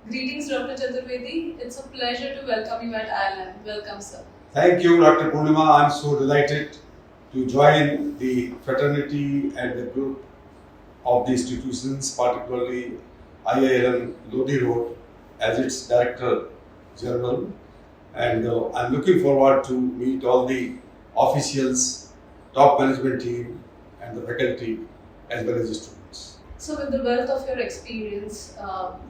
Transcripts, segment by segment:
Greetings, Dr. Chaturvedi. It's a pleasure to welcome you at IILM. Welcome, sir. Thank you, Dr. Purnima. I'm so delighted to join the fraternity and the group of the institutions, particularly IILM Lodhi Road, as its Director General. And I'm looking forward to meet all the officials, top management team, and the faculty, as well as the students. So, with the wealth of your experience,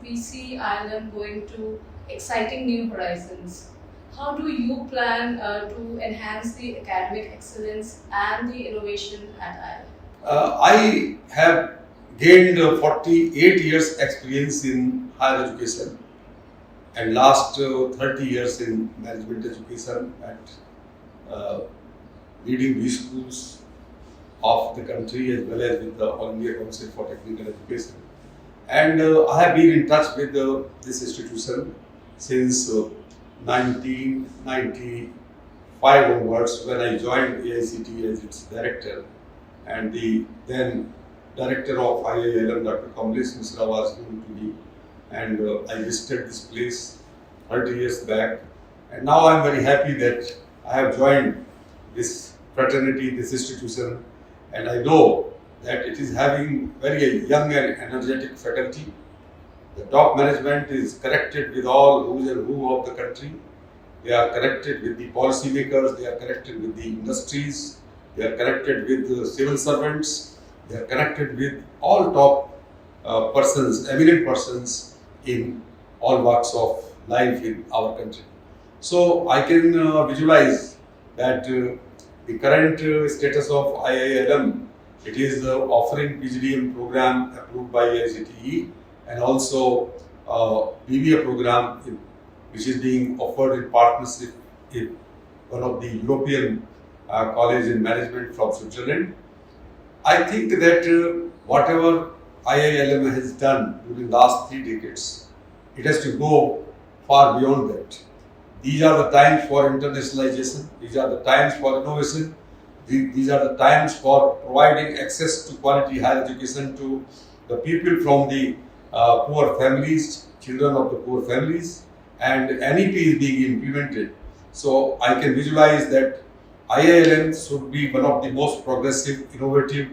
we see IILM going to exciting new horizons. How do you plan to enhance the academic excellence and the innovation at IILM? I have gained 48 years experience in higher education and last 30 years in management education at leading B schools of the country as well as with the All India Council for Technical Education. And I have been in touch with this institution since 1995 onwards, when I joined AICT as its director, and the then director of IILM, Dr. Kamlesh Misra, was known to me, and I visited this place 30 years back, and now I am very happy that I have joined this fraternity, this institution, and I know that it is having very young and energetic faculty. The top management is connected with all who's and who of the country. They are connected with the policymakers, they are connected with the industries, they are connected with the civil servants, they are connected with all top persons, eminent persons in all walks of life in our country. So I can visualize that the current status of IILM, it is offering PGDM program approved by ICTE, and also BBA program which is being offered in partnership with one of the European college in management from Switzerland. I think that whatever IILM has done during the last 3 decades, it has to go far beyond that. These are the times for internationalization, these are the times for innovation, these are the times for providing access to quality higher education to the people from the poor families, children of the poor families, and NEP is being implemented. So I can visualize that IILM should be one of the most progressive, innovative,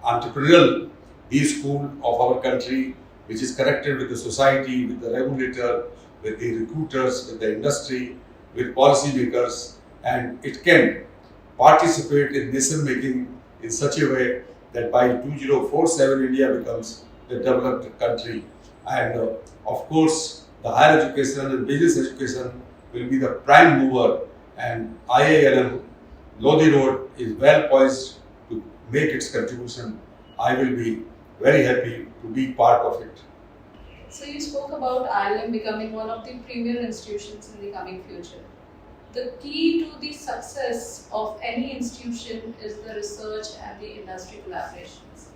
entrepreneurial B school of our country, which is connected with the society, with the regulator, with the recruiters, with the industry, with policymakers, and it can participate in decision making in such a way that by 2047 India becomes the developed country. And of course, the higher education and business education will be the prime mover, and IILM Lodhi Road is well poised to make its contribution. I will be very happy to be part of it. So, you spoke about IILM becoming one of the premier institutions in the coming future. The key to the success of any institution is the research and the industry collaborations.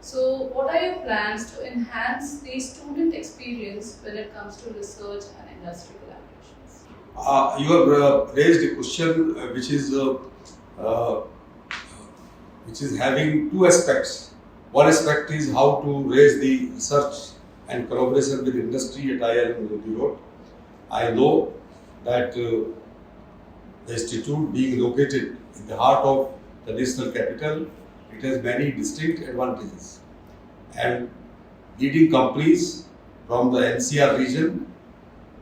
So, what are your plans to enhance the student experience when it comes to research and industry collaborations? You have raised a question which is having two aspects. One aspect is how to raise the research and collaboration with industry at IILM Lodhi Road. I know that the institute being located in the heart of the national capital, it has many distinct advantages. And leading companies from the NCR region,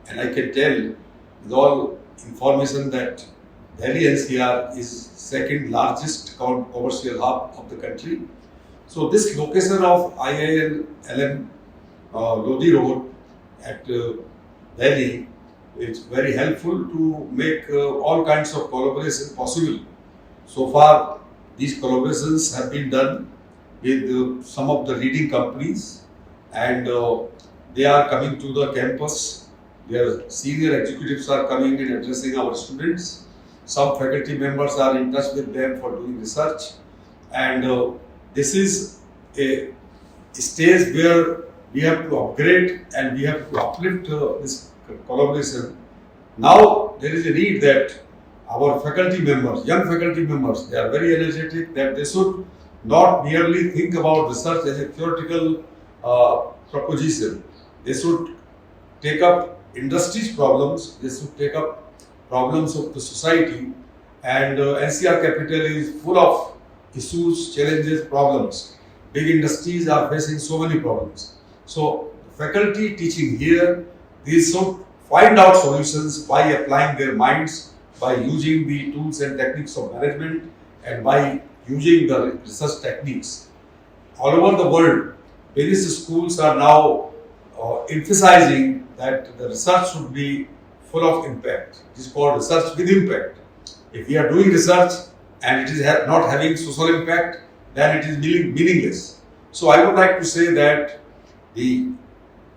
and I can tell with all information that Delhi NCR is second largest commercial hub of the country. So this location of IILM Lodhi Road at Delhi, it's very helpful to make all kinds of collaboration possible. So far, these collaborations have been done with some of the leading companies, and they are coming to the campus. Their senior executives are coming and addressing our students. Some faculty members are in touch with them for doing research, and this is a stage where we have to upgrade and we have to uplift this collaboration. Now there is a need that our faculty members, young faculty members, they are very energetic, that they should not merely think about research as a theoretical proposition. They should take up industry's problems, they should take up problems of the society, and NCR capital is full of issues, challenges, problems. Big industries are facing so many problems. So faculty teaching here, they should find out solutions by applying their minds, by using the tools and techniques of management, and by using the research techniques. All over the world, various schools are now emphasizing that the research should be full of impact. It is called research with impact. If we are doing research and it is not having social impact, then it is meaningless. So I would like to say that the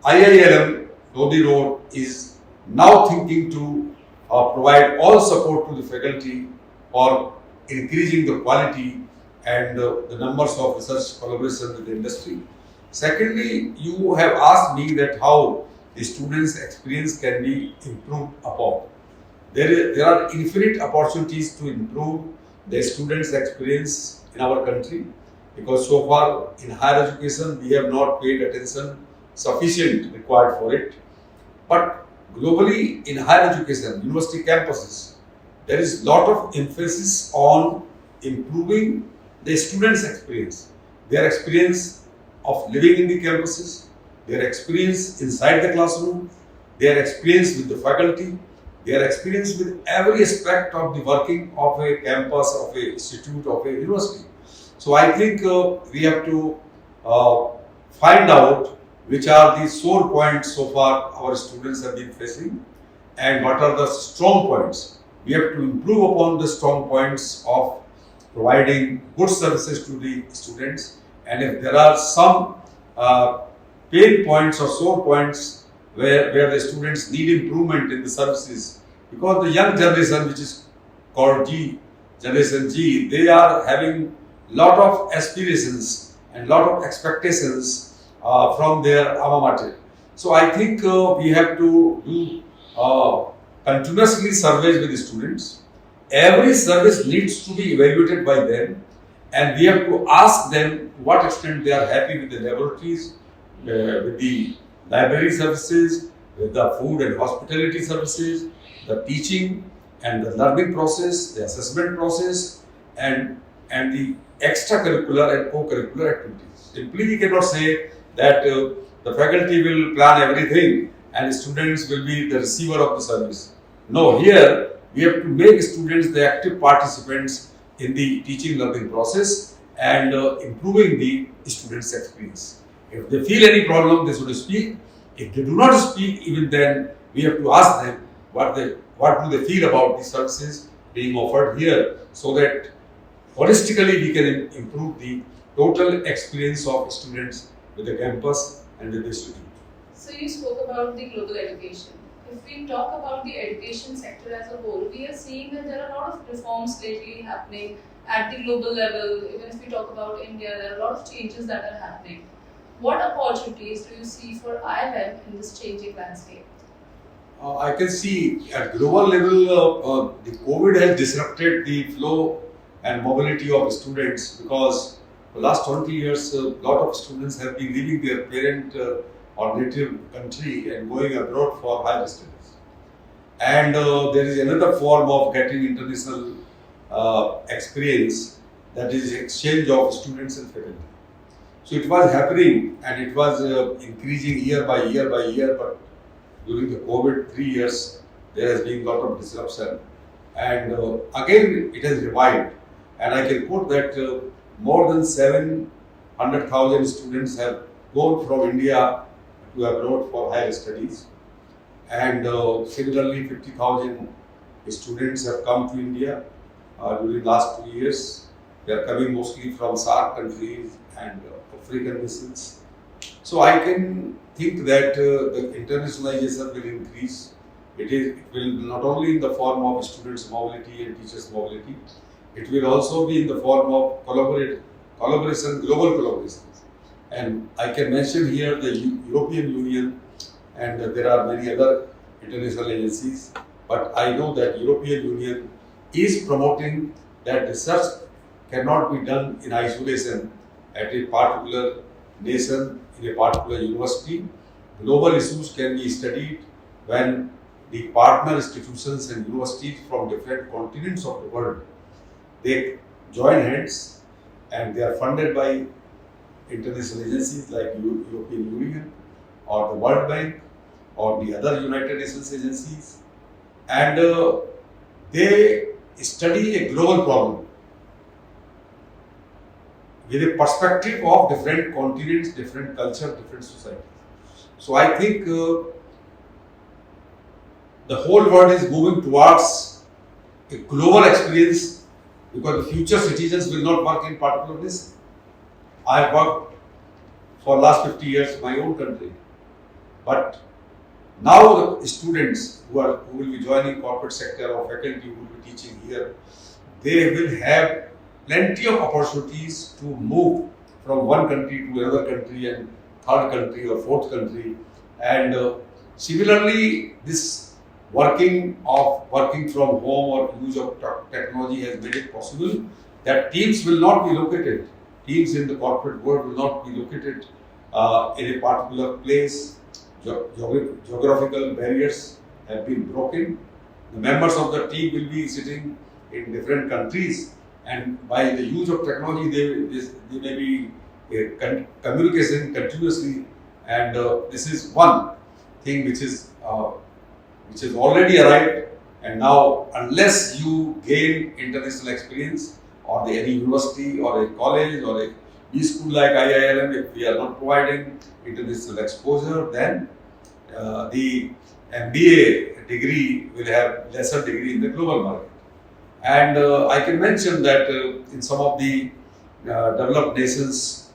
IILM Lodhi Road is now thinking to provide all support to the faculty for increasing the quality and the numbers of research collaboration with the industry. Secondly, you have asked me that how the students' experience can be improved upon. There are infinite opportunities to improve the students' experience in our country, because so far in higher education we have not paid attention sufficient required for it. But globally in higher education, university campuses, there is lot of emphasis on improving the students' experience, their experience of living in the campuses, their experience inside the classroom, their experience with the faculty, their experience with every aspect of the working of a campus, of a institute, of a university. So I think we have to find out which are the sore points so far our students have been facing and what are the strong points. We have to improve upon the strong points of providing good services to the students, and if there are some pain points or sore points where the students need improvement in the services, because the young generation, which is called Generation G, they are having lot of aspirations and lot of expectations from their alma mater. So I think we have to do continuously surveys with the students. Every service needs to be evaluated by them, and we have to ask them to what extent they are happy with the laboratories, with the library services, with the food and hospitality services, the teaching and the learning process, the assessment process, and the extracurricular and co-curricular activities. Simply we cannot say that the faculty will plan everything and students will be the receiver of the service. No, here we have to make students the active participants in the teaching learning process and improving the students' experience. If they feel any problem, they should speak. If they do not speak, even then we have to ask them what do they feel about the services being offered here, so that holistically we can improve the total experience of students with the campus and with the institute. So you spoke about the global education. If we talk about the education sector as a whole, we are seeing that there are a lot of reforms lately happening at the global level. Even if we talk about India, there are a lot of changes that are happening. What opportunities do you see for IILM in this changing landscape? I can see at global level, the COVID has disrupted the flow and mobility of students, because for the last 20 years, a lot of students have been leaving their parent or native country and going abroad for higher studies. And there is another form of getting international experience, that is exchange of students and faculty. So it was happening and it was increasing year by year by year, but during the COVID 3 years, there has been a lot of disruption. And again, it has revived. And I can quote that more than 700,000 students have gone from India to abroad for higher studies. And similarly, 50,000 students have come to India during the last 2 years. They are coming mostly from SAARC countries and African nations. So I can think that the internationalization will increase. It will not only in the form of students' mobility and teachers' mobility, it will also be in the form of collaboration, global collaborations. And I can mention here the European Union, and there are many other international agencies, but I know that European Union is promoting that research cannot be done in isolation at a particular nation, in a particular university, global issues can be studied when the partner institutions and universities from different continents of the world, they join hands and they are funded by international agencies like European Union or the World Bank or the other United Nations agencies, and they study a global problem with a perspective of different continents, different culture, different societies. So I think the whole world is moving towards a global experience because the future citizens will not work in particular nation. I have worked for last 50 years in my own country, but now the students who will be joining corporate sector or faculty who will be teaching here, they will have plenty of opportunities to move from one country to another country and third country or fourth country. And similarly, this working from home or use of technology has made it possible that teams will not be located. Teams in the corporate world will not be located in a particular place. Geographical barriers have been broken. The members of the team will be sitting in different countries, and by the use of technology, they may be communicating continuously. And this is one thing which is already arrived. And now, unless you gain international experience, or any university or a college or a B school like IILM, if we are not providing international exposure, then the MBA degree will have lesser degree in the global market. And I can mention that in some of the developed nations,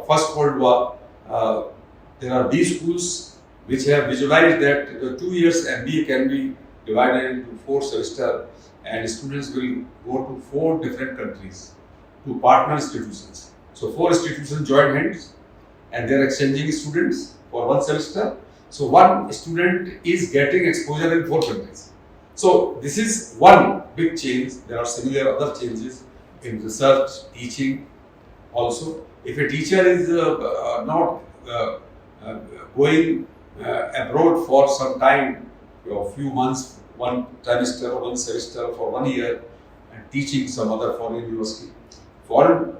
first World War, there are B schools which have visualized that the 2 years MBA can be divided into 4 semesters, and students will go to 4 different countries, to partner institutions. So 4 institutions join hands and they are exchanging students for 1 semester. So one student is getting exposure in 4 countries. So this is one big change. There are similar other changes in research, teaching also. If a teacher is not going abroad for some time, a few months, 1 trimester or 1 semester for 1 year, and teaching some other foreign university. Foreign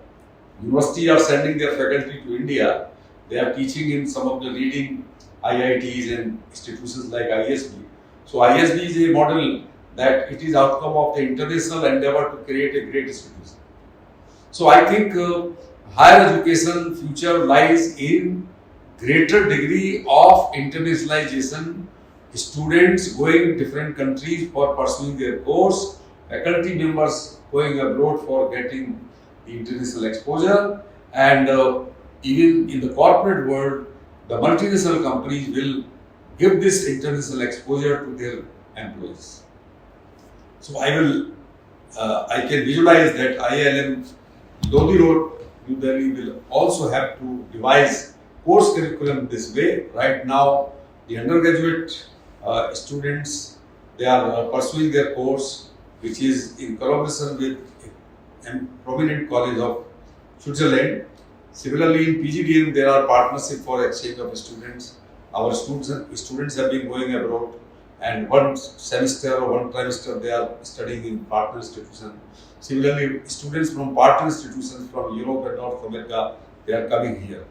universities are sending their faculty to India. They are teaching in some of the leading IITs and institutions like ISB. So ISB is a model that it is outcome of the international endeavor to create a great institution. So I think higher education future lies in greater degree of internationalization, students going different countries for pursuing their course, faculty members going abroad for getting the international exposure, and even in the corporate world, the multinational companies will give this international exposure to their employees. So I can visualize that IILM Lodhi Road, New Delhi will also have to devise course curriculum this way. Right now, the undergraduate students, they are pursuing their course, which is in collaboration with a prominent college of Switzerland. Similarly, in PGDM, there are partnerships for exchange of students. Our students have been going abroad, and 1 semester or 1 trimester they are studying in partner institutions. Similarly, students from partner institutions from Europe and North America, they are coming here.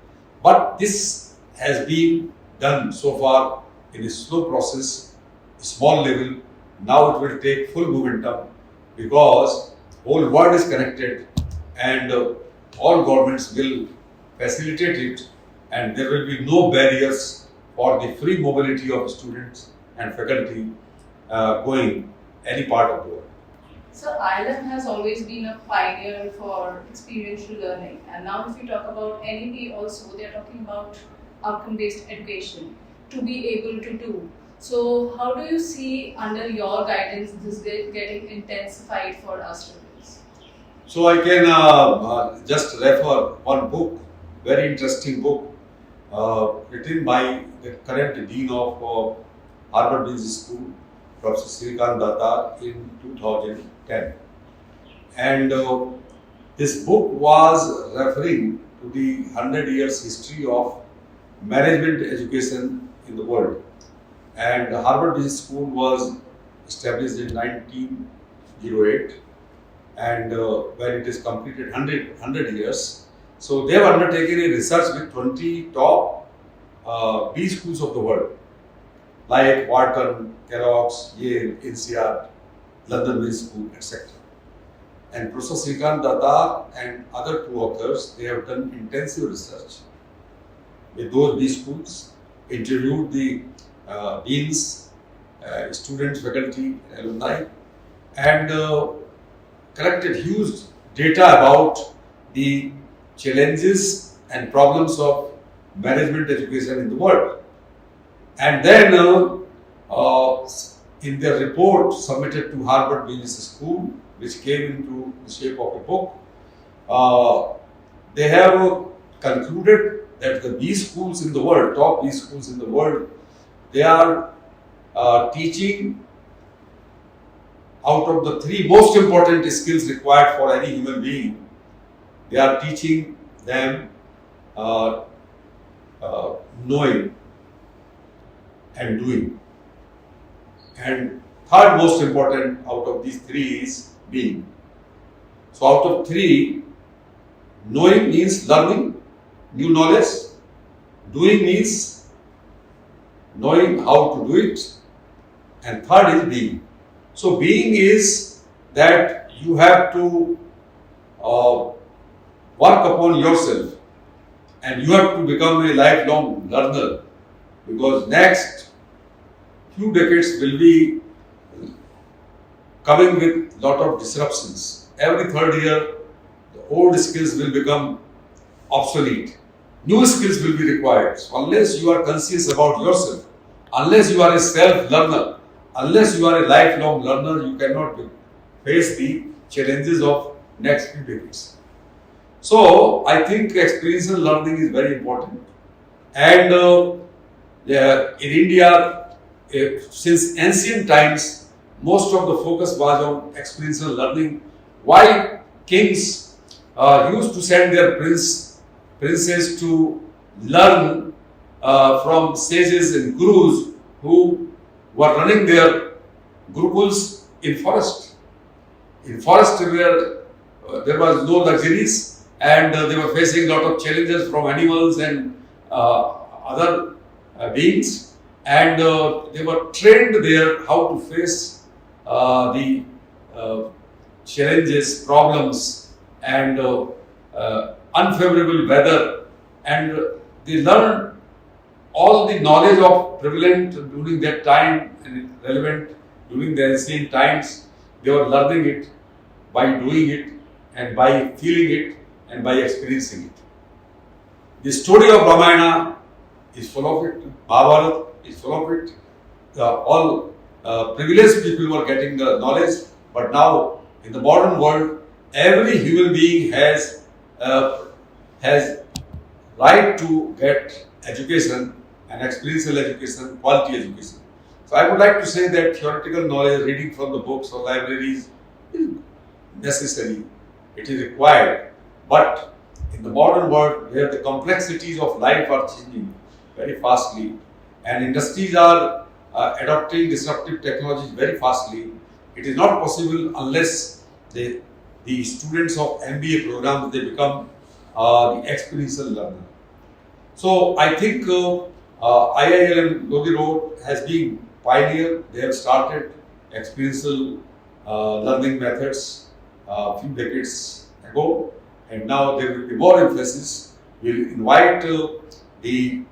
But this has been done so far in a slow process, small level. Now it will take full momentum because whole world is connected, and all governments will facilitate it, and there will be no barriers for the free mobility of students and faculty going any part of the world. So IILM has always been a pioneer for experiential learning, and now if you talk about NEP also, they are talking about outcome-based education to be able to do. So how do you see under your guidance this getting intensified for our students? So I can just refer one book, very interesting book, written by the current dean of Harvard Business School, Professor Srikant Datta, in 2010. And this book was referring to the 100 years history of management education in the world. And the Harvard Business School was established in 1908, and when it is completed 100 years, so they have undertaken a research with 20 top B schools of the world, like Wharton, Kellogg's, Yale, INSEAD, London Business School, etc. And Professor Srikant Datta and other two authors, they have done intensive research with those B schools, interviewed the deans, students, faculty, alumni, and collected huge data about the challenges and problems of management education in the world. And then in their report submitted to Harvard Business School, which came into the shape of a book, they have concluded that the B schools in the world, top B schools in the world, they are teaching out of the three most important skills required for any human being. They are teaching them knowing and doing. And third most important out of these three is being. So out of three, knowing means learning new knowledge, doing means knowing how to do it, and third is being. So being is that you have to work upon yourself, and you have to become a lifelong learner, because next few decades will be coming with lot of disruptions. Every third year, the old skills will become obsolete. New skills will be required. So unless you are conscious about yourself, unless you are a self-learner, unless you are a lifelong learner, you cannot face the challenges of next few decades. So I think experiential learning is very important. And in India, since ancient times, most of the focus was on experiential learning. Why kings used to send their princes to learn from sages and gurus who were running their gurukuls in forest. In forest where there was no luxuries, and they were facing a lot of challenges from animals and other beings, and they were trained there how to face the challenges, problems, and unfavorable weather, and they learned all the knowledge of prevalent during that time and relevant during the ancient times. They were learning it by doing it and by feeling it and by experiencing it. The story of Ramayana is full of it, Mahabharata is full of it. All privileged people were getting the knowledge, but now in the modern world, every human being has right to get education and experiential education, quality education. So I would like to say that theoretical knowledge, reading from the books or libraries is necessary, it is required. But in the modern world, where the complexities of life are changing very fastly, and industries are adopting disruptive technologies very fastly, it is not possible unless the students of MBA programs, they become the experiential learner. So I think IILM Lodhi Road has been pioneer. They have started experiential learning methods a few decades ago, and now there will be more emphasis. We will invite the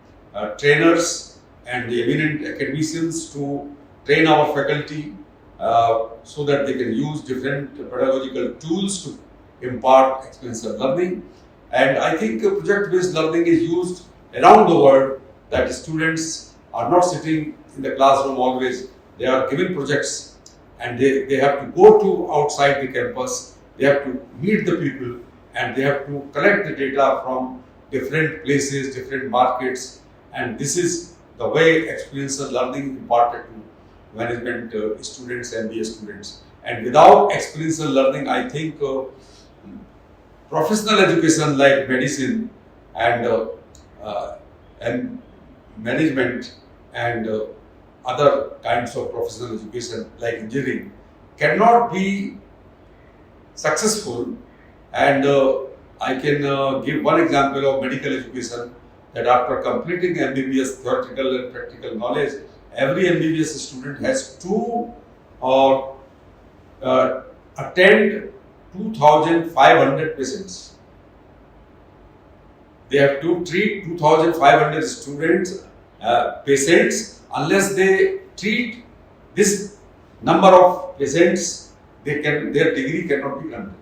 trainers and the eminent academicians to train our faculty so that they can use different pedagogical tools to impart experiential learning. And I think project-based learning is used around the world, that students are not sitting in the classroom always. They are given projects and they have to go to outside the campus, they have to meet the people, and they have to collect the data from different places, different markets, and this is the way experiential learning is imparted to management students and MBA students. And without experiential learning, I think professional education like medicine and and management and other kinds of professional education like engineering cannot be successful. And I can give one example of medical education, that after completing MBBS theoretical and practical knowledge, every MBBS student has to attend 2,500 patients. They have to treat 2,500 patients. Unless they treat this number of patients, their degree cannot be granted.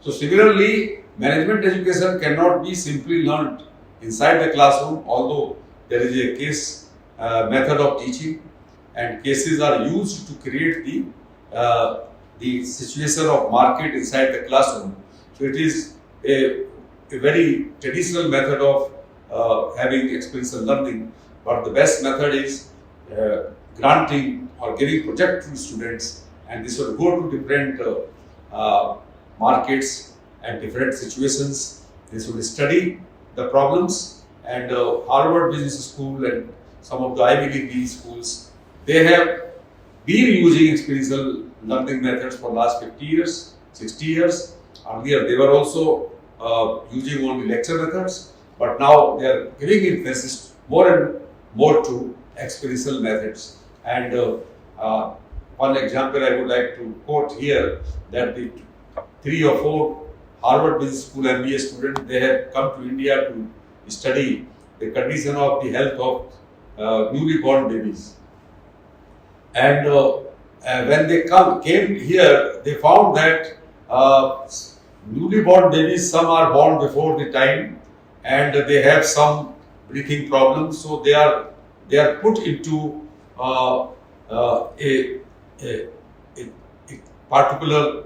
So similarly, management education cannot be simply learned inside the classroom, although there is a case method of teaching, and cases are used to create the situation of market inside the classroom. So it is a very traditional method of having experiential learning, but the best method is granting or giving project to students, and this will go to different markets and different situations. This will study the problems, and Harvard Business School and some of the Ivy League schools, they have been using experiential learning methods for last 50 years, 60 years. Earlier they were also using only lecture methods, but now they are giving emphasis more and more to experiential methods. And one example I would like to quote here, that the 3 or 4 Harvard Business School MBA students, they have come to India to study the condition of the health of newly born babies. And when they came here, they found that newly born babies, some are born before the time, and they have some breathing problems. So they are put into a particular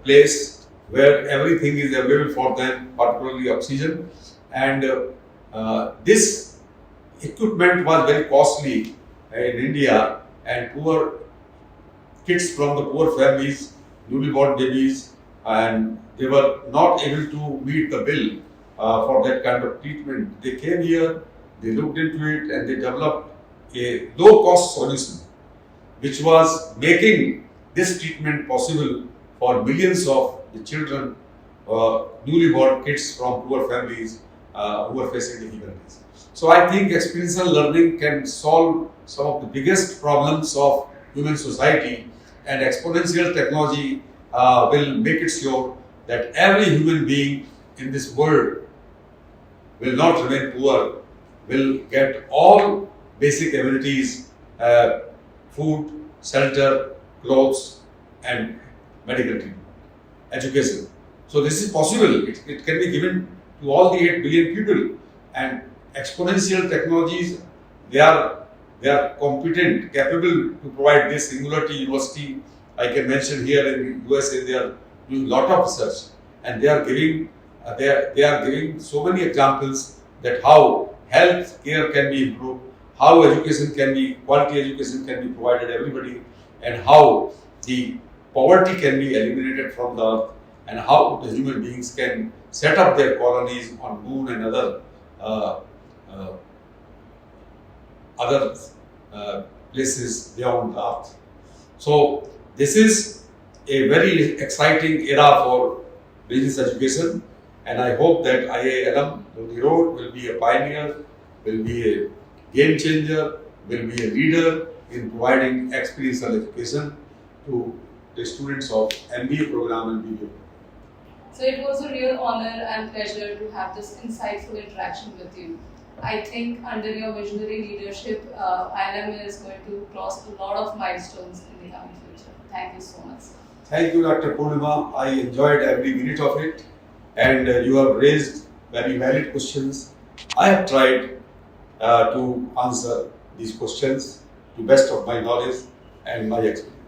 place where everything is available for them, particularly oxygen. And this equipment was very costly in India, and poor kids from the poor families, newly born babies, and they were not able to meet the bill for that kind of treatment. They came here, they looked into it, and they developed a low-cost solution, which was making this treatment possible for millions of the children, newly born kids from poor families who are facing difficulties. So I think experiential learning can solve some of the biggest problems of human society, and exponential technology will make it sure that every human being in this world will not remain poor, will get all basic amenities, food, shelter, clothes, and medical treatment, education. So this is possible. It can be given to all the 8 billion people, and exponential technologies, they are competent, capable to provide this. Singularity University, I can mention here in USA, they are doing a lot of research, and they are giving so many examples that how health care can be improved, how quality education can be provided everybody, and how the poverty can be eliminated from the earth, and how the human beings can set up their colonies on moon and other places beyond the earth. So this is a very exciting era for business education, and I hope that IILM Lodhi Road will be a pioneer, will be a game changer, will be a leader in providing experiential education to the students of MBA program and BBA. So it was a real honor and pleasure to have this insightful interaction with you. I think under your visionary leadership, IILM is going to cross a lot of milestones in the coming future. Thank you so much. Thank you, Dr. Purnima. I enjoyed every minute of it, and you have raised very valid questions. I have tried to answer these questions to best of my knowledge and my experience.